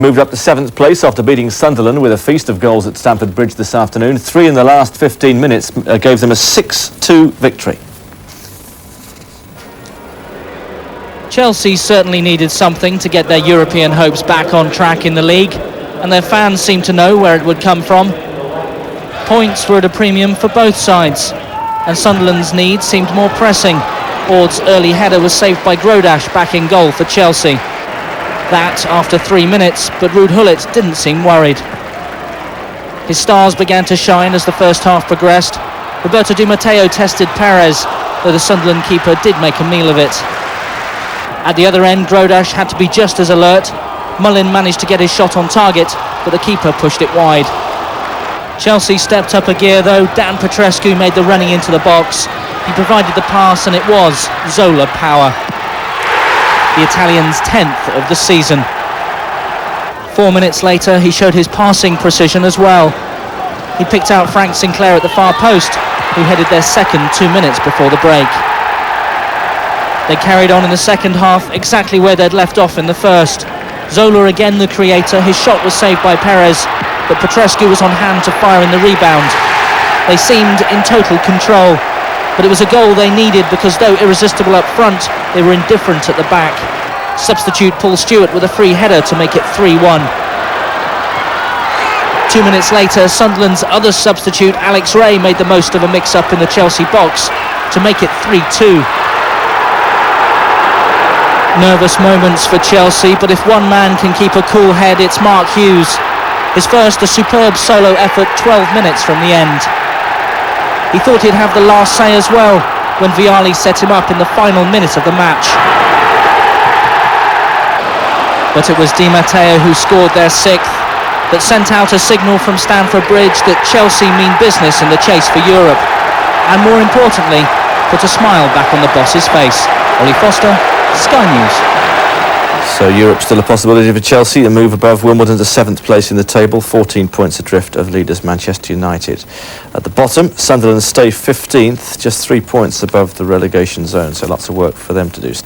moved up to 7th place after beating Sunderland with a feast of goals at Stamford Bridge this afternoon. 3 in the last 15 minutes gave them a 6-2 victory. Chelsea certainly needed something to get their European hopes back on track in the league, and their fans seemed to know where it would come from. Points were at a premium for both sides, and Sunderland's need seemed more pressing. Ord's early header was saved by Grodash back in goal for Chelsea. That after 3 minutes, but Ruud Gullit didn't seem worried. His stars began to shine as the first half progressed. Roberto Di Matteo tested Perez, though the Sunderland keeper did make a meal of it. At the other end, Grodash had to be just as alert. Mullin managed to get his shot on target, but the keeper pushed it wide. Chelsea stepped up a gear though. Dan Petrescu made the running into the box. He provided the pass and it was Zola power. The Italian's 10th of the season. 4 minutes later, he showed his passing precision as well. He picked out Frank Sinclair at the far post, who headed their second 2 minutes before the break. They carried on in the second half exactly where they'd left off in the first. Zola again the creator. His shot was saved by Perez, but Petrescu was on hand to fire in the rebound. They seemed in total control, but it was a goal they needed because though irresistible up front, they were indifferent at the back. Substitute Paul Stewart with a free header to make it 3-1. 2 minutes later, Sunderland's other substitute, Alex Ray, made the most of a mix-up in the Chelsea box to make it 3-2. Nervous moments for Chelsea, but if one man can keep a cool head, it's Mark Hughes. His first a superb solo effort 12 minutes from the end. He thought he'd have the last say as well when Vialli set him up in the final minute of the match. But it was Di Matteo who scored their 6th, that sent out a signal from Stamford Bridge that Chelsea mean business in the chase for Europe, and more importantly, put a smile back on the boss's face. Ollie Foster, Sky News. So Europe's still a possibility for Chelsea, a move above Wimbledon to 7th place in the table, 14 points adrift of leaders Manchester United. At the bottom, Sunderland stay 15th, just 3 points above the relegation zone, so lots of work for them to do still.